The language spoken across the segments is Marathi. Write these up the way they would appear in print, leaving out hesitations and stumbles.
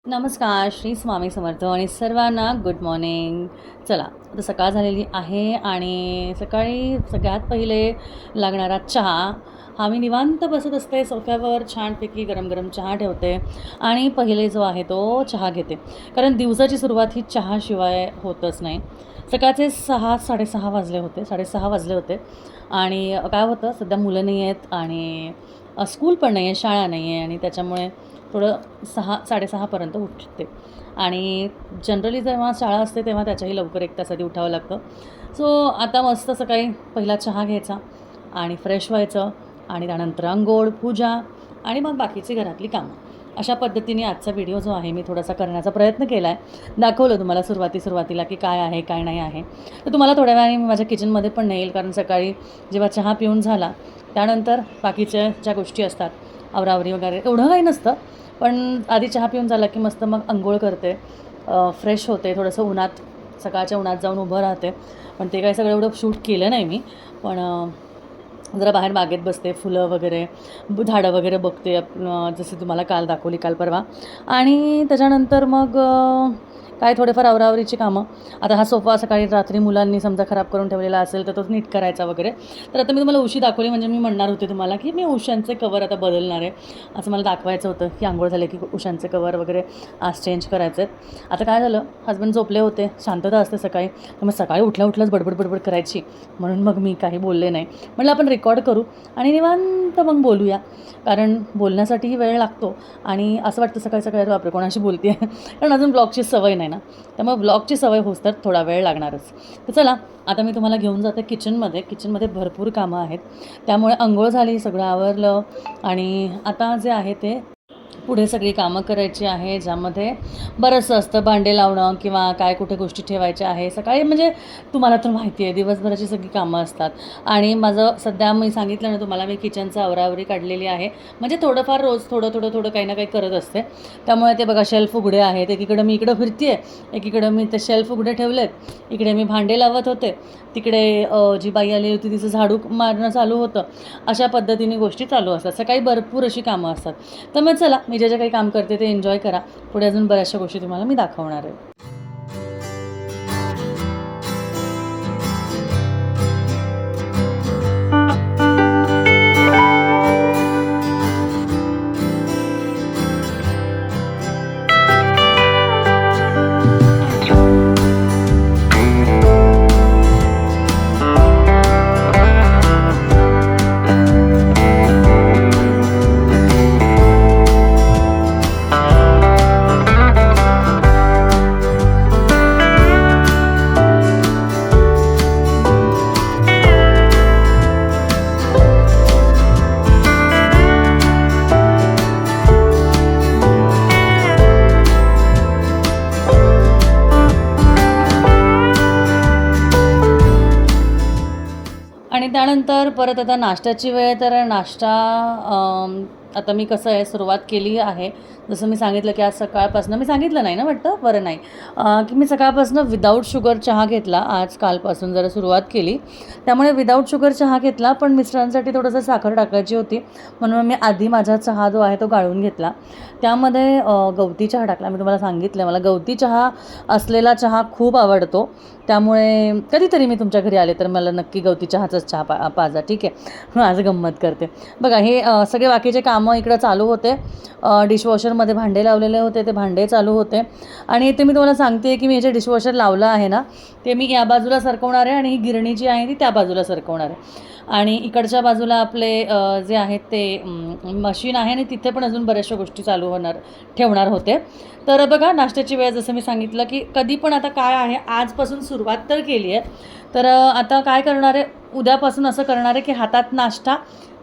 नमस्कार, श्री स्वामी समर्थ आणि सर्वांना गुड मॉर्निंग. चला, आता सकाळ झालेली आहे आणि सकाळी सगळ्यात पहिले लागणारा चहा हा मी निवांत बसत असते सोफ्यावर, छानपैकी गरम गरम चहा ठेवते आणि पहिले जो आहे तो चहा घेते. कारण दिवसाची सुरुवात ही चहाशिवाय होतच नाही. सकाळचे 6:30 वाजले होते, 6:30 वाजले होते आणि काय होतं, सध्या मुलं नाही आहेत आणि स्कूल पण नाही आहे, शाळा नाही आहे आणि त्याच्यामुळे थोडं 6:30पर्यंत उठते आणि जनरली जेव्हा शाळा असते तेव्हा त्याच्याही लवकर 1 तास आधी उठावं लागतं. सो आता मस्त सकाळी पहिला चहा घ्यायचा आणि फ्रेश व्हायचं आणि त्यानंतर अंघोळ, पूजा आणि मग बाकीची घरातली कामं. अशा पद्धतीने आजचा व्हिडिओ जो आहे मी थोडासा करण्याचा प्रयत्न केला आहे. दाखवलं तुम्हाला सुरुवातीला की काय आहे, काय नाही आहे. तर तुम्हाला थोड्या वेळाने मी माझ्या किचनमध्ये पण नेईल, कारण सकाळी जेव्हा चहा पिऊन झाला त्यानंतर बाकीच्या ज्या गोष्टी असतात, आवरावरी वगैरे एवढं काही नसतं. पण आधी चहा पिऊन झाला की मस्त मग अंघोळ करते, फ्रेश होते, थोडंसं उन्हात सकाळच्या उन्हात जाऊन उभं राहते. पण ते काही सगळं एवढं शूट केलं नाही मी. पण जरा बाहेर बागेत बसते, फुलं वगैरे, झाडं वगैरे बघते, जसे तुम्हाला काल दाखवली, काल परवा. आणि त्याच्यानंतर मग काय थोडेफार आवरावरीची कामं. आता हा सोफा सकाळी रात्री मुलांनी समजा खराब करून ठेवलेला असेल तर तो नीट करायचा वगैरे. तर आता मी तुम्हाला उशी दाखवली, म्हणजे मी म्हणणार होते तुम्हाला की मी उशांचे कवर आता बदलणार आहे, असं मला दाखवायचं होतं की आंघोळ झाले की उशांचे कवर वगैरे आज चेंज करायचे आहेत. आता काय झालं, हसबंड झोपले होते, शांतता असते सकाळी, तर मग सकाळी उठल्याच बडबड करायची, म्हणून मग मी काही बोलले नाही. म्हटलं आपण रेकॉर्ड करू आणि निवांत मग बोलूया, कारण बोलण्यासाठीही वेळ लागतो आणि असं वाटतं सकाळी सकाळी बापरे कोणाशी बोलते आहे, कारण अजून ब्लॉगची सवय नाही ना, त्यामुळे ब्लॉगची सवय होस तर थोडा वेळ लागणारच. तर चला, आता मी तुम्हाला घेऊन जाते किचनमध्ये भरपूर कामं आहेत. त्यामुळे अंघोळ झाली, सगळं आवरलं आणि आता जे आहे ते पुढे सगळी कामं करायची आहे, ज्यामध्ये बरंचसं असतं, भांडे लावणं किंवा काय कुठे गोष्टी ठेवायच्या आहे. सकाळी म्हणजे तुम्हाला तर माहिती आहे दिवसभराची सगळी कामं असतात आणि माझं सध्या मी सांगितलं ना तुम्हाला, मी किचनचं आवरावरी काढलेली आहे, म्हणजे थोडंफार रोज थोडं काही ना काही करत असते. त्यामुळे ते बघा, शेल्फ उघडे आहेत, एकीकडं मी इकडं फिरते आहे, एकीकडं मी ते शेल्फ उघडे ठेवलेत, इकडे मी भांडे लावत होते, तिकडे जी बाई आली होती तिचं झाडू मारणं चालू होतं. अशा पद्धतीने गोष्टी चालू असतात, सकाळी भरपूर अशी कामं असतात. तर मग चला, मी जे काही काम करते ते एन्जॉय करा. पुढे अजून बऱ्याचशा गोष्टी तुम्हाला मी दाखवणार आहे. आणि त्यानंतर परत आता नाश्त्याची वेळ. तर नाश्ता आता मी कसं आहे सुरुवात केली आहे, जसं मी सांगितलं की आज सकाळपासून मी सांगितलं नाही ना, वाटतं बरं नाही, की मी सकाळपासून विदाऊट शुगर चहा घेतला. आज कालपासून जरा सुरुवात केली, त्यामुळे विदाऊट शुगर चहा घेतला. पण मिस्टरांसाठी थोडंसं साखर टाकायची होती, म्हणून मी आधी माझा चहा जो आहे तो गाळून घेतला. त्यामध्ये गवती चहा टाकला. मी तुम्हाला सांगितलं मला गवती चहा असलेला चहा खूप आवडतो, त्यामुळे कधीतरी मी तुमच्या घरी आले तर मला नक्की गवती चहाचाच चहा पाजा, ठीक आहे. आज गंमत करते. बघा, हे सगळे बाकीचे कामं इकडं चालू होते. डिशवॉशरमध्ये भांडे लावलेले होते, ते भांडे चालू होते. आणि ते मी तुम्हाला सांगते की मी हे जे डिशवॉशर लावलं आहे ना, ते मी या बाजूला सरकवणार आहे आणि ही गिरणी जी आहे ती त्या बाजूला सरकवणार आहे. आणि इकडच्या बाजूला आपले जे आहेत ते मशीन आहे आणि तिथे पण अजून बऱ्याचशा गोष्टी चालू ठेवणार होते. तर बघा, नाश्त्याची वेळ जसं मी सांगितलं की कधी पण आता काय आहे, आजपासून सुरुवात तर केली आहे. तर आता काय करणार आहे, उद्यापासून असं करणार आहे की हातात नाश्ता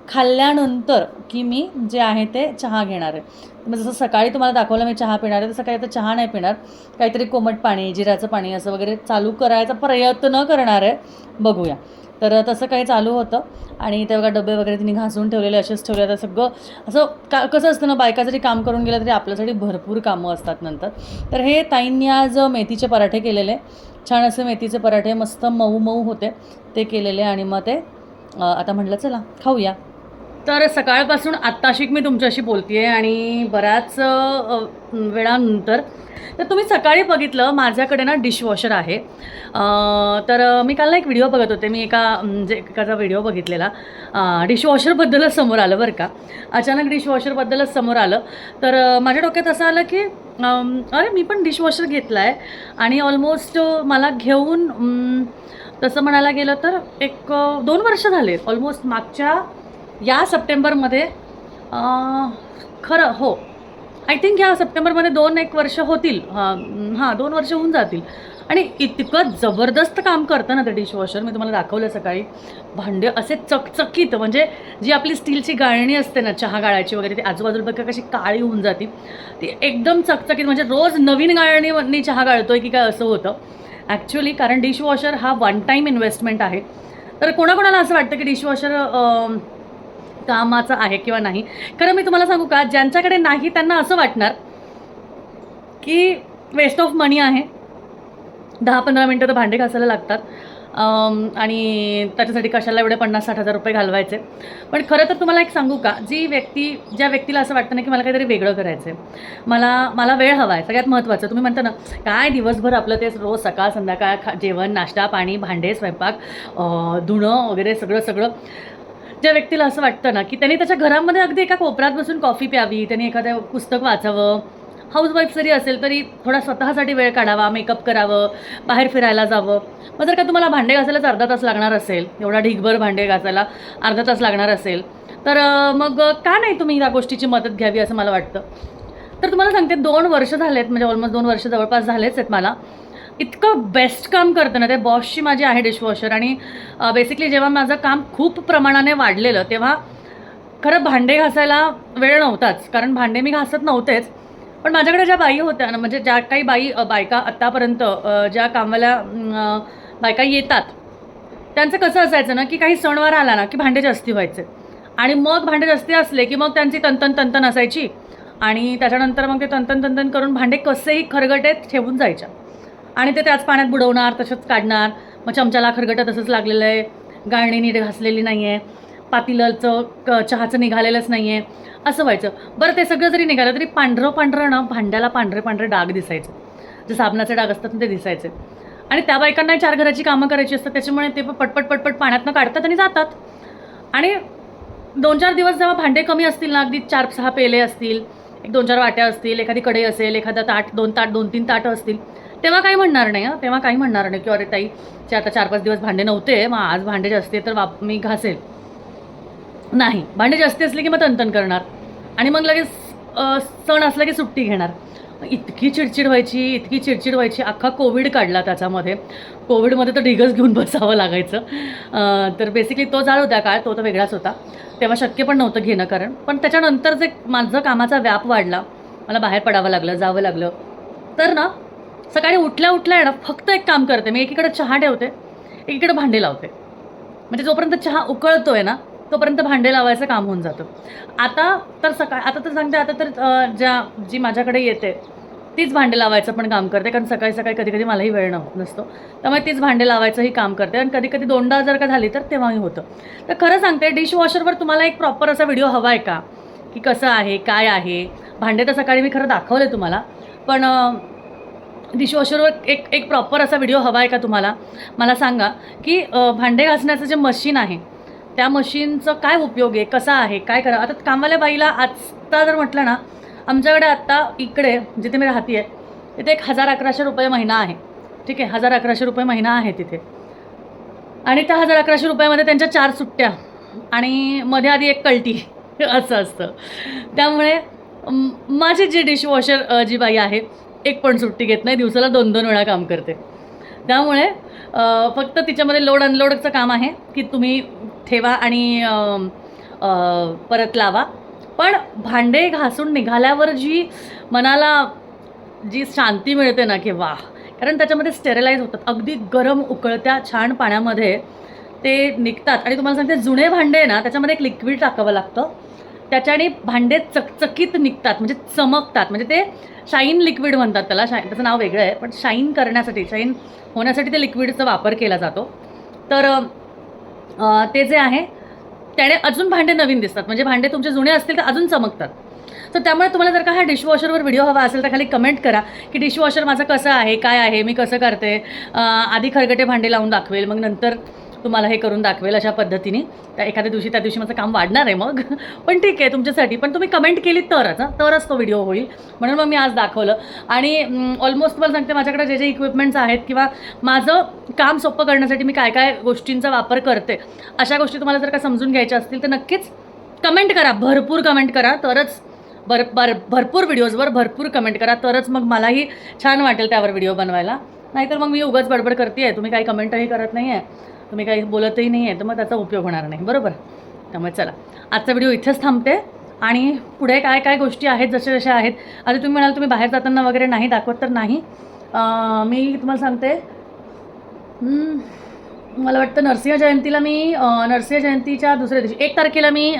खाल्ल्यानंतर की मी जे आहे ते चहा घेणार आहे. मग जसं सकाळी तुम्हाला दाखवलं मी चहा पिणार आहे, तर सकाळी आता चहा नाही पिणार, काहीतरी कोमट पाणी, जिऱ्याचं पाणी असं वगैरे चालू करायचा प्रयत्न करणार आहे, बघूया. तर तसं काही चालू होतं. आणि ते बघा, डबे वगैरे तिने घासून ठेवलेले, असेच ठेवले. आता सगळं असं कसं असतं ना, बायका जरी काम करून गेलं तरी आपल्यासाठी भरपूर कामं असतात नंतर. तर हे ताईंनी आज मेथीचे पराठे केलेले, छान असे मेथीचे पराठे, मस्त मऊ मऊ होते ते केलेले. आणि मग ते आता म्हटलं चला खाऊया. तर सकाळपासून आत्ताशिक मी तुमच्याशी बोलते आहे आणि बऱ्याच वेळानंतर. तर तुम्ही सकाळी बघितलं माझ्याकडे ना डिशवॉशर आहे. तर मी काल ना एक व्हिडिओ बघत होते. मी म्हणजे एकाचा व्हिडिओ बघितलेला. डिशवॉशरबद्दलच समोर आलं बरं का. अचानक डिशवॉशरबद्दलच समोर आलं. तर माझ्या डोक्यात असं आलं की अरे मी पण डिशवॉशर घेतला आहे आणि ऑलमोस्ट मला घेऊन तसं म्हणायला गेलं तर एक 2 वर्ष झाले ऑलमोस्ट. मागच्या या सप्टेंबरमध्ये खरं हो आय थिंक या सप्टेंबरमध्ये 2-1 वर्ष होतील. हां 2 वर्ष होऊन जातील. आणि इतकं जबरदस्त काम करतं ना ते डिशवॉशर. मी तुम्हाला दाखवलं सकाळी. भांडे असे चकचकीत, म्हणजे जी आपली स्टीलची गाळणी असते ना चहा गाळायची वगैरे, ती आजूबाजूला बघा कशी काळी होऊन जाते, ती एकदम चकचकीत, म्हणजे रोज नवीन गाळणीवरनी चहा गाळतोय की काय असं होतं ॲक्च्युली. कारण डिशवॉशर हा वन टाईम इन्व्हेस्टमेंट आहे. तर कोणाकोणाला असं वाटतं की डिशवॉशर कामाचं आहे किंवा नाही. खरं मी तुम्हाला सांगू का, ज्यांच्याकडे नाही त्यांना असं वाटणार की वेस्ट ऑफ मनी आहे. 10-15 मिनटं तर भांडे घासायला लागतात आणि त्याच्यासाठी कशाला एवढे 50-60 हजार रुपये घालवायचे. पण खरं तर तुम्हाला एक सांगू का, ज्या व्यक्तीला असं वाटतं ना की मला काहीतरी वेगळं करायचं आहे, मला वेळ हवा आहे. सगळ्यात महत्त्वाचं तुम्ही म्हणता ना काय दिवसभर आपलं ते रोज सकाळ संध्याकाळ जेवण नाश्ता पाणी भांडे स्वयंपाक धुणं वगैरे सगळं. ज्या व्यक्तीला असं वाटतं ना की त्यांनी त्याच्या घरामध्ये अगदी एका कोपऱ्यात बसून कॉफी प्यावी, त्यांनी एखादं पुस्तक वाचावं, हाऊसवाईफ जरी असेल तरी थोडा स्वतःसाठी वेळ काढावा, मेकअप करावं, बाहेर फिरायला जावं. मग जर का तुम्हाला भांडे घासायलाच अर्धा तास लागणार असेल, एवढा ढीगभर भांडे घासायला अर्धा तास लागणार असेल, तर मग का नाही तुम्ही या गोष्टीची मदत घ्यावी असं मला वाटतं. तर तुम्हाला सांगते 2 वर्ष झालेत, म्हणजे ऑलमोस्ट 2 वर्ष जवळपास झालेच आहेत मला. इतकं बेस्ट काम करतं ना ते. बॉशची माझी आहे डिशवॉशर. आणि बेसिकली जेव्हा माझं काम खूप प्रमाणाने वाढलेलं तेव्हा खरं भांडे घासायला वेळ नव्हताच, कारण भांडे मी घासत नव्हतेच. पण माझ्याकडे ज्या बाई होत्या ना, म्हणजे ज्या काही बायका आत्तापर्यंत ज्या कामाला बायका येतात, त्यांचं कसं असायचं ना की काही सणवार आला ना की भांडे जास्ती व्हायचे. आणि मग भांडे जास्ती असले की मग त्यांची तंतन असायची. आणि त्याच्यानंतर मग ते तंतन करून भांडे कसेही खरगटेत ठेवून जायच्या. आणि ते त्याच पाण्यात बुडवणार, तसंच काढणार. मग चमच्याला खरगटं तसंच लागलेलं आहे, गाळणी नीट घासलेली नाही आहे, पातेल्याचं चहाचं निघालेलंच नाही आहे, असं व्हायचं. बरं ते सगळं जरी निघालं तरी पांढरं ना भांड्याला पांढरे डाग दिसायचे, जे साबणाचे डाग असतात ते दिसायचे. आणि त्या बायकांना 4 घराची कामं करायची असतात, त्याच्यामुळे ते पटपट पाण्यातनं काढतात आणि जातात. आणि 2-4 दिवस जेव्हा भांडे कमी असतील ना, अगदी 4-6 पेले असतील, 1-2-4 वाट्या असतील, एखादी कढई असेल, एखादा ताट 2-3 ताटं असतील, तेव्हा काही म्हणणार नाही. तेव्हा काही म्हणणार नाही की अरे ताई आता 4-5 दिवस भांडे नव्हते, मग आज भांडे जास्ती तर मी घासेल. नाही, भांडे जास्ती असले की मग तंतन करणार आणि मग लगेच सण असला की सुट्टी घेणार. इतकी चिडचिड व्हायची. अख्खा कोविड काढला त्याच्यामध्ये. कोविडमध्ये तर ढिगच घेऊन बसावं लागायचं. तर बेसिकली तो जाळ होता काळ, तो तर वेगळाच होता. तेव्हा शक्य पण नव्हतं घेणं, कारण पण त्याच्यानंतर जे माझं कामाचा व्याप वाढला, मला बाहेर पडावं लागलं, जावं लागलं. तर ना सकाळी उठल्या आहे ना फक्त एक काम करते मी, एकीकडे चहा ठेवते, एकीकडे भांडे लावते. म्हणजे जोपर्यंत चहा उकळतोय ना तोपर्यंत भांडे लावायचं काम होऊन जातं. आता तर जी माझ्याकडे येते तीच भांडे लावायचं पण काम करते, कारण सकाळी कधी मलाही वेळ नसतो, त्यामुळे तीच भांडे लावायचंही काम करते. आणि कधी दोनदा जर का झाली तर तेव्हाही होतं. तर खरं सांगते, डिशवॉशरवर तुम्हाला एक प्रॉपर असा व्हिडिओ हवा आहे का, की कसं आहे काय आहे. भांडे तर सकाळी मी खरं दाखवले तुम्हाला, पण डिशवॉशरवर एक प्रॉपर असा व्हिडिओ हवा आहे का तुम्हाला. मला सांगा की भांडे घासण्याचं जे मशीन आहे त्या मशीनचं काय उपयोग आहे, कसा आहे, काय करा. आता कामवाल्या बाईला आत्ता जर म्हटलं ना, आमच्याकडे आत्ता इकडे जिथे मी राहते आहे तिथे 1,000-1,100 रुपये महिना आहे. ठीक आहे, 1,000-1,100 रुपये महिना आहे तिथे. आणि त्या 1,000-1,100 रुपयामध्ये त्यांच्या 4 सुट्ट्या आणि मध्ये आधी एक कल्टी असं असतं. त्यामुळे माझी जी डिशवॉशर जी बाई आहे एक पण सुट्टी घेत नाही, दिवसाला 2-2 वेळा काम करते. त्यामुळे फक्त तिच्यामध्ये लोड अनलोडचं काम आहे की तुम्ही ठेवा आणि परत लावा. पण भांडे घासून निघाल्यावर जी मनाला जी शांती मिळते ना की वाह, कारण त्याच्यामध्ये स्टेरिलाइज होतात, अगदी गरम उकळत्या छान पाण्यामध्ये ते निघतात. आणि तुम्हाला सांगते, जुने भांडे ना त्याच्यामध्ये एक लिक्विड टाकावं लागतं, त्याच्याने भांडे चकचकीत निघतात, म्हणजे चमकतात. म्हणजे ते शाईन लिक्विड म्हणतात त्याला, त्याचं नाव वेगळं आहे, पण शाईन होण्यासाठी ते लिक्विडचा वापर केला जातो. तर ते जे आहे त्याने अजून भांडे नवीन दिसतात, म्हणजे भांडे तुमचे जुने असतील तर अजून चमकतात. तर त्यामुळे तुम्हाला जर का हा डिशवॉशरवर व्हिडिओ हवा असेल तर खाली कमेंट करा की डिशवॉशर माझं कसं आहे, काय आहे, मी कसं करते. आधी खरकटे भांडे लावून दाखवेल, मग नंतर तुम्हाला हे करून दाखवेल अशा पद्धतीने. त्या एखाद्या दिवशी त्या दिवशी माझं काम वाढणार आहे मग पण ठीक आहे तुमच्यासाठी, पण तुम्ही कमेंट केली तरच तो व्हिडिओ होईल. म्हणून मग मी आज दाखवलं. आणि ऑलमोस्ट तुम्हाला सांगते माझ्याकडे जे इक्विपमेंट्स आहेत किंवा माझं काम सोपं करण्यासाठी मी काय काय गोष्टींचा वापर करते, अशा गोष्टी तुम्हाला जर का समजून घ्यायच्या असतील तर नक्कीच कमेंट करा, भरपूर कमेंट करा, तरच भरपूर व्हिडिओजवर भरपूर कमेंट करा, तरच मग मलाही छान वाटेल त्यावर व्हिडिओ बनवायला. नाहीतर मग मी उगाच बडबड करते आहे, तुम्ही काही कमेंटही करत नाही आहे, तुम्ही काही बोलतही नाही आहे, तर मग त्याचा उपयोग होणार नाही, बरोबर. त्यामुळे चला आजचा व्हिडिओ इथेच थांबते आणि पुढे काय काय गोष्टी आहेत जशा आहेत. आता तुम्ही म्हणाल तुम्ही बाहेर जाताना वगैरे नाही दाखवत, तर नाही, मी तुम्हाला सांगते. मला वाटतं नरसिंह जयंतीच्या दुसऱ्या दिवशी 1 तारखेला मी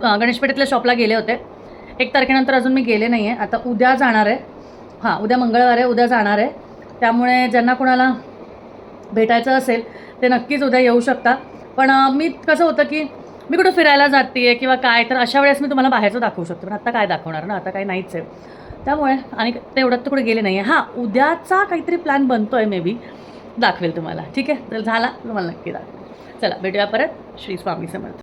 गणेशपेठेतल्या शॉपला गेले होते. 1 तारखेनंतर अजून मी गेले नाही आहे. आता उद्या जाणार आहे. हां, उद्या मंगळवार आहे, उद्या जाणार आहे. त्यामुळे ज्यांना कोणाला भेटायचं असेल ते नक्कीच उद्या येऊ शकता. पण मी कसं होतं की मी कुठं फिरायला जाते आहे किंवा काय, तर अशा वेळेस मी तुम्हाला बाहेरचं दाखवू शकते, पण आत्ता काय दाखवणार ना, आता काही नाहीच आहे. त्यामुळे आणि तेवढ्यात तर कुठे गेले नाही आहे. हां, उद्याचा काहीतरी प्लॅन बनतो आहे, मे बी दाखवेल तुम्हाला. ठीक आहे, तर झाला तुम्हाला नक्की दाखवेल. चला भेटूया परत. श्री स्वामी समर्थ.